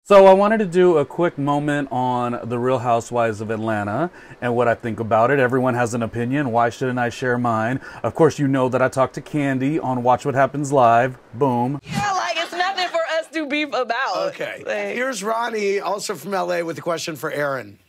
So I wanted to do a quick moment on the Real Housewives of Atlanta and what I think about it. Everyone has an opinion. Why shouldn't I share mine? Of course, you know that I talked to KANDI on Watch What Happens Live. Boom. Yeah, like it's nothing for us to beef about. Okay. Like, Here's Ronnie, also from LA, with a question for Aaron.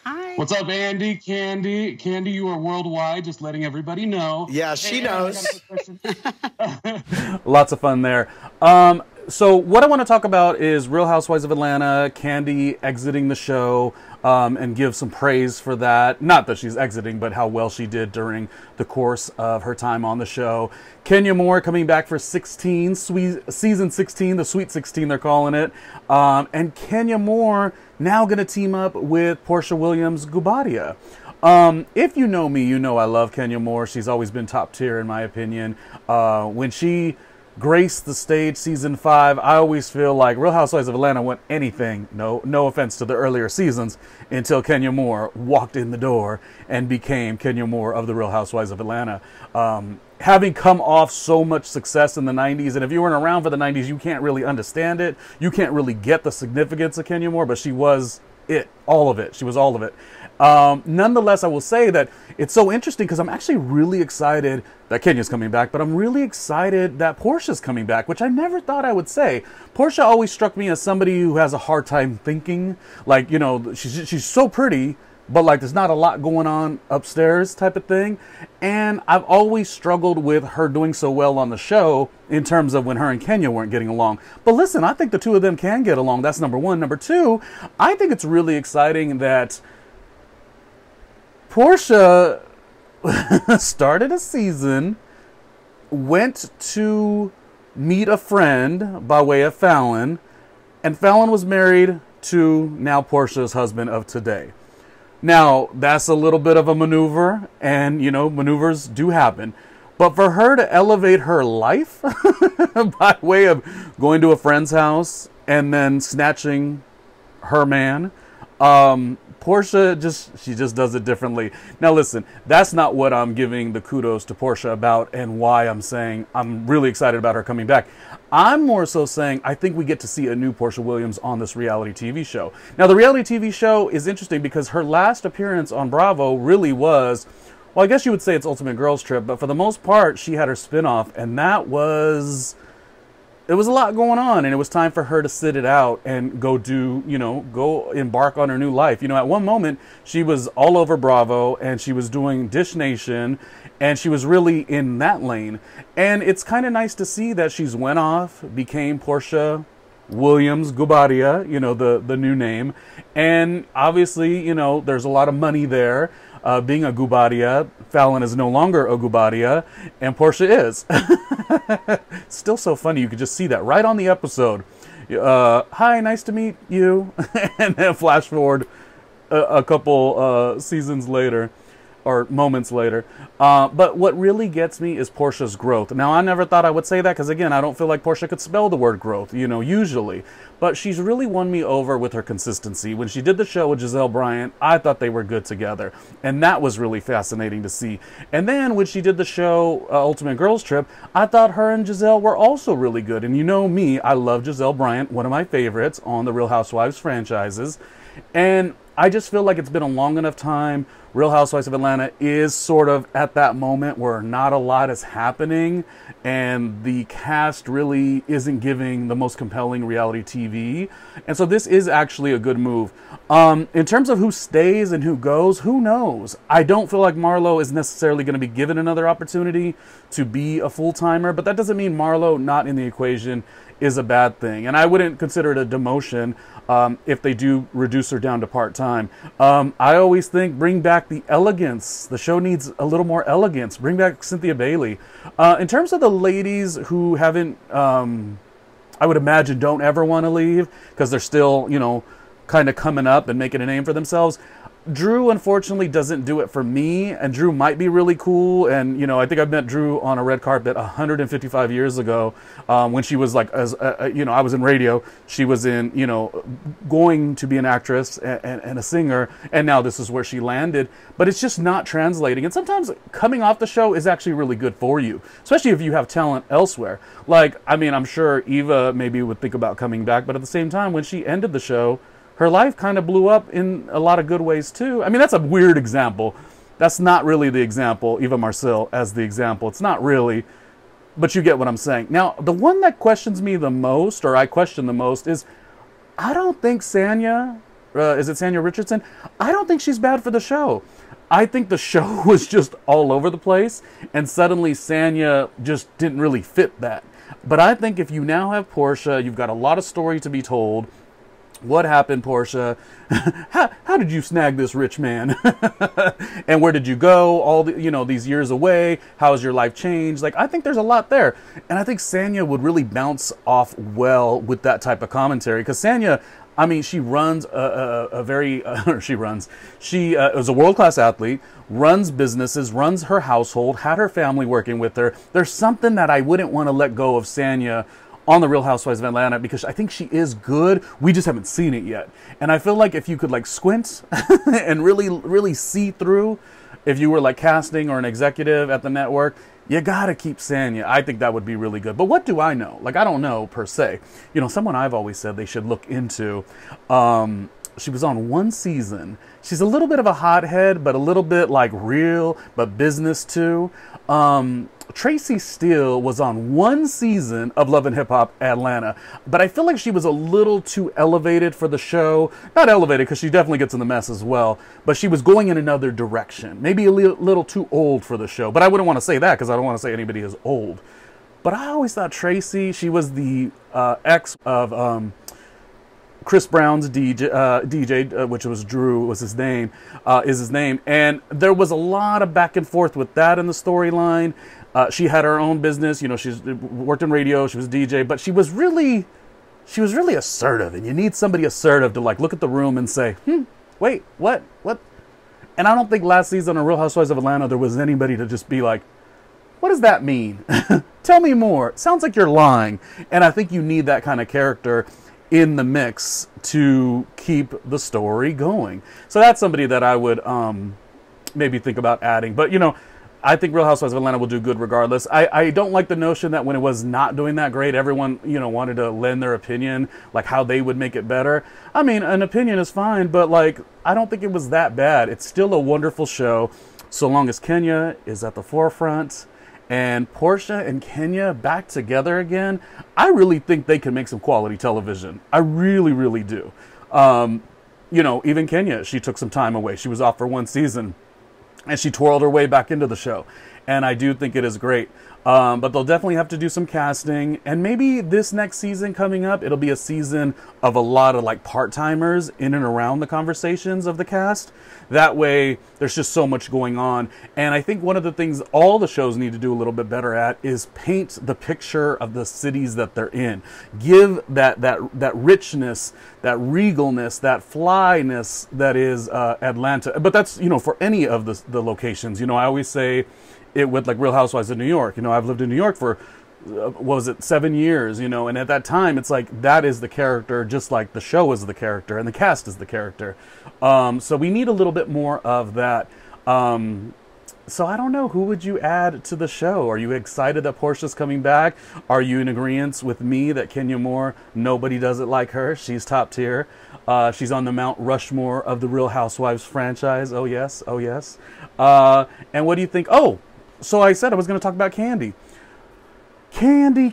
hi. What's up, Andy? KANDI. KANDI, you are worldwide, just letting everybody know. Yeah, she knows. Lots of fun there. So what I want to talk about is Real Housewives of Atlanta, KANDI exiting the show, and give some praise for that. Not that she's exiting, but how well she did during the course of her time on the show. Kenya Moore coming back for season 16, the Sweet 16 they're calling it. And Kenya Moore now going to team up with Porsha Williams-Guobadia. If you know me, you know I love Kenya Moore. She's always been top tier in my opinion. When she graced the stage season 5, I always feel like Real Housewives of Atlanta went anything, no offense to the earlier seasons, until Kenya Moore walked in the door and became Kenya Moore of the Real Housewives of Atlanta. Having come off so much success in the 90s, and if you weren't around for the 90s, you can't really understand it. You can't really get the significance of Kenya Moore, but she was it, all of it. She was all of it. Nonetheless, I will say that it's so interesting because I'm actually really excited that Kenya's coming back, but I'm really excited that Porsha's coming back, which I never thought I would say. Porsha always struck me as somebody who has a hard time thinking. Like, you know, she's so pretty, but like there's not a lot going on upstairs type of thing. And I've always struggled with her doing so well on the show in terms of when her and Kenya weren't getting along. But listen, I think the two of them can get along. That's number one. Number two, I think it's really exciting that Porsha started a season, went to meet a friend by way of Fallon, and Fallon was married to now Porsha's husband of today. Now, that's a little bit of a maneuver, and, you know, maneuvers do happen. But for her to elevate her life by way of going to a friend's house and then snatching her man, Porsha just does it differently. Now listen, that's not what I'm giving the kudos to Porsha about and why I'm saying I'm really excited about her coming back. I'm more so saying I think we get to see a new Porsha Williams on this reality TV show. Now the reality TV show is interesting because her last appearance on Bravo really was, well, I guess you would say it's Ultimate Girls Trip, but for the most part she had her spinoff, and that was... It was a lot going on, and it was time for her to sit it out and go do, you know, go embark on her new life. You know, at one moment, she was all over Bravo, and she was doing Dish Nation, and she was really in that lane. And it's kind of nice to see that she's went off, became Porsha Williams-Guobadia, you know, the new name. And obviously, you know, there's a lot of money there. Being a Guobadia, Fallon is no longer a Guobadia, and Porsha is. Still so funny, you could just see that right on the episode. Hi, nice to meet you. And then flash forward a couple seasons later, or moments later. But what really gets me is Porsha's growth. Now, I never thought I would say that because, again, I don't feel like Porsha could spell the word growth, you know, usually. But she's really won me over with her consistency. When she did the show with Giselle Bryant, I thought they were good together. And that was really fascinating to see. And then when she did the show Ultimate Girls Trip, I thought her and Giselle were also really good. And you know me, I love Giselle Bryant, one of my favorites on the Real Housewives franchises. And I just feel like it's been a long enough time. Real Housewives of Atlanta is sort of at that moment where not a lot is happening and the cast really isn't giving the most compelling reality TV. And so this is actually a good move. In terms of who stays and who goes, who knows? I don't feel like Marlo is necessarily going to be given another opportunity to be a full-timer, but that doesn't mean Marlo not in the equation is a bad thing. And I wouldn't consider it a demotion if they do reduce her down to part-time. I always think bring back the elegance. The show needs a little more elegance. Bring back Cynthia Bailey. In terms of the ladies who haven't, I would imagine don't ever want to leave because they're still, you know, kind of coming up and making a name for themselves. Drew, unfortunately, doesn't do it for me, and Drew might be really cool. And, you know, I think I met Drew on a red carpet 155 years ago when she was like, you know, I was in radio. She was in, you know, going to be an actress and a singer, and now this is where she landed. But it's just not translating. And sometimes coming off the show is actually really good for you, especially if you have talent elsewhere. Like, I mean, I'm sure Eva maybe would think about coming back, but at the same time, when she ended the show, her life kind of blew up in a lot of good ways too. I mean, that's a weird example. That's not really the example, Eva Marcille as the example. It's not really, but you get what I'm saying. Now, the one that questions me the most, or I question the most, is I don't think Sanya, is it Sanya Richardson? I don't think she's bad for the show. I think the show was just all over the place, and suddenly Sanya just didn't really fit that. But I think if you now have Porsha, you've got a lot of story to be told. What happened, Porsha? How did you snag this rich man? And where did you go all the, you know, these years away? How has your life changed? Like, I think there's a lot there. And I think Sanya would really bounce off well with that type of commentary. Because Sanya, I mean, she runs she is a world-class athlete, runs businesses, runs her household, had her family working with her. There's something that I wouldn't want to let go of Sanya on the Real Housewives of Atlanta, because I think she is good. We just haven't seen it yet. And I feel like if you could like squint and really see through, if you were like casting or an executive at the network, you gotta keep Sanya. I think that would be really good. But what do I know? Like, I don't know per se. You know, someone I've always said they should look into, she was on one season. She's a little bit of a hothead, but a little bit like real, but business too. Tracy Steele was on one season of Love and Hip Hop Atlanta, but I feel like she was a little too elevated for the show. Not elevated, because she definitely gets in the mess as well, but she was going in another direction. Maybe a little too old for the show, but I wouldn't want to say that because I don't want to say anybody is old. But I always thought Tracy, she was the ex of Chris Brown's DJ, which was Drew, was his name, is his name. And there was a lot of back and forth with that in the storyline. She had her own business, you know, she's worked in radio, she was a DJ, but she was really assertive. And you need somebody assertive to like look at the room and say, wait, what? And I don't think last season on Real Housewives of Atlanta, there was anybody to just be like, what does that mean? Tell me more. It sounds like you're lying. And I think you need that kind of character in the mix to keep the story going. So that's somebody that I would maybe think about adding. But, you know, I think Real Housewives of Atlanta will do good regardless. I don't like the notion that when it was not doing that great, everyone, you know, wanted to lend their opinion, like how they would make it better. I mean, an opinion is fine, but like, I don't think it was that bad. It's still a wonderful show, so long as Kenya is at the forefront. And Porsha and Kenya back together again, I really think they can make some quality television. I really, really do. You know, even Kenya, she took some time away. She was off for one season, and she twirled her way back into the show. And I do think it is great. But they'll definitely have to do some casting. And maybe this next season coming up, it'll be a season of a lot of like part-timers in and around the conversations of the cast. That way, there's just so much going on. And I think one of the things all the shows need to do a little bit better at is paint the picture of the cities that they're in. Give that richness, that regalness, that flyness that is Atlanta. But that's, you know, for any of the locations. You know, I always say it with like Real Housewives of New York. You know, I've lived in New York for, what was it, 7 years, you know, and at that time, it's like, that is the character, just like the show is the character, and the cast is the character. So we need a little bit more of that. So I don't know, who would you add to the show? Are you excited that Porsha's coming back? Are you in agreement with me that Kenya Moore, nobody does it like her? She's top tier. She's on the Mount Rushmore of the Real Housewives franchise. Oh, yes. Oh, yes. And what do you think? Oh, so I said I was going to talk about Kandi. Kandi.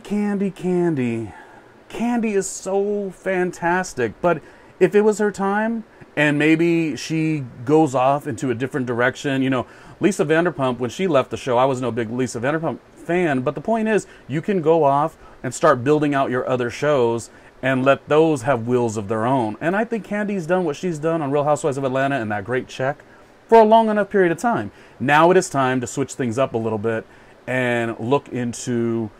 Kandi is so fantastic. But if it was her time, and maybe she goes off into a different direction, you know, Lisa Vanderpump, when she left the show, I was no big Lisa Vanderpump fan. But the point is, you can go off and start building out your other shows and let those have wheels of their own. And I think Kandi's done what she's done on Real Housewives of Atlanta and that great check for a long enough period of time. Now it is time to switch things up a little bit and look into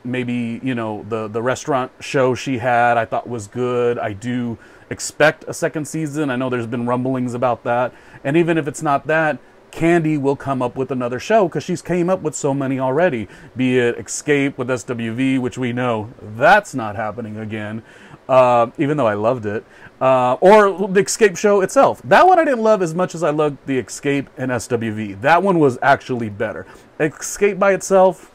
maybe, you know, the restaurant show she had, I thought was good. I do expect a second season. I know there's been rumblings about that. And even if it's not that, KANDI will come up with another show because she's came up with so many already. Be it Escape with SWV, which we know that's not happening again, even though I loved it. Or the Escape show itself. That one I didn't love as much as I loved the Escape and SWV. That one was actually better. Escape by itself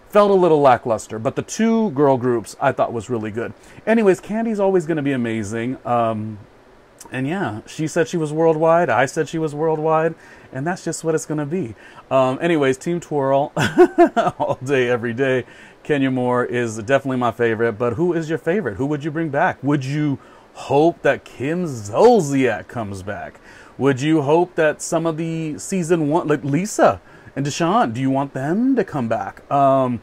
felt a little lackluster, but the two girl groups I thought was really good. Anyways, KANDI's always going to be amazing. And yeah, she said she was worldwide. I said she was worldwide. And that's just what it's going to be. Anyways, Team Twirl all day, every day. Kenya Moore is definitely my favorite. But who is your favorite? Who would you bring back? Would you hope that Kim Zolciak comes back? Would you hope that some of the season one, like Lisa and Deshaun, do you want them to come back? I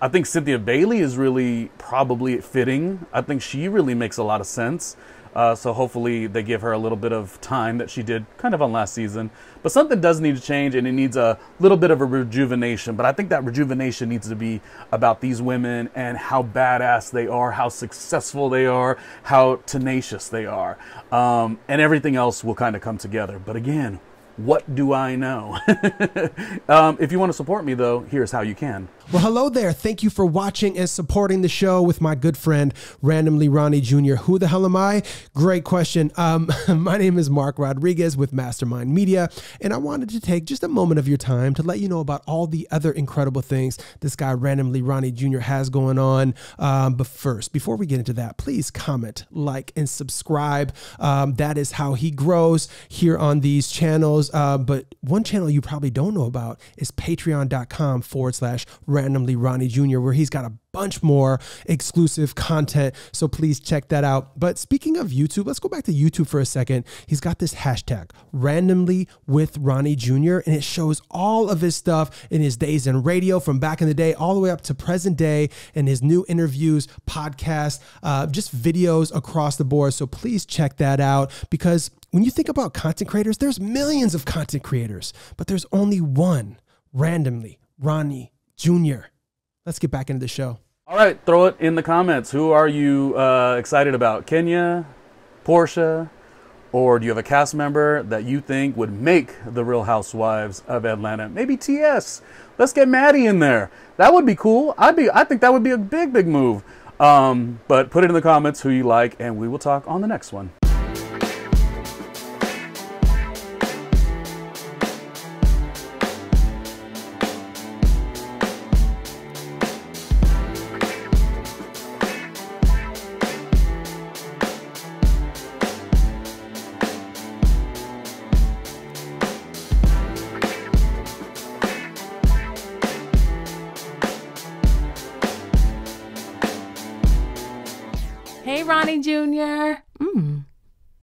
think Cynthia Bailey is really probably fitting. I think she really makes a lot of sense. So hopefully they give her a little bit of time that she did kind of on last season. But something does need to change, and it needs a little bit of a rejuvenation. But I think that rejuvenation needs to be about these women and how badass they are, how successful they are, how tenacious they are. And everything else will kind of come together. But again, what do I know? If you want to support me, though, here's how you can. Well, hello there. Thank you for watching and supporting the show with my good friend, Randomly Ronnie Jr. Who the hell am I? Great question. My name is Mark Rodriguez with Mastermind Media, and I wanted to take just a moment of your time to let you know about all the other incredible things this guy, Randomly Ronnie Jr. has going on. But first, before we get into that, please comment, like, and subscribe. That is how he grows here on these channels. But one channel you probably don't know about is patreon.com/Randomly Ronnie Jr., where he's got a bunch more exclusive content. So please check that out. But speaking of YouTube, let's go back to YouTube for a second. He's got this hashtag randomly with Ronnie Jr. and it shows all of his stuff in his days in radio from back in the day, all the way up to present day, and his new interviews, podcasts, just videos across the board. So please check that out, because when you think about content creators, there's millions of content creators, but there's only one, Randomly Ronnie Jr. Let's get back into the show. All right, throw it in the comments. Who are you excited about? Kenya, Porsha, or do you have a cast member that you think would make the Real Housewives of Atlanta? Maybe TS. Let's get Maddie in there. That would be cool. I think that would be a big move. But put it in the comments who you like, and we will talk on the next one. Hey, Ronnie Jr.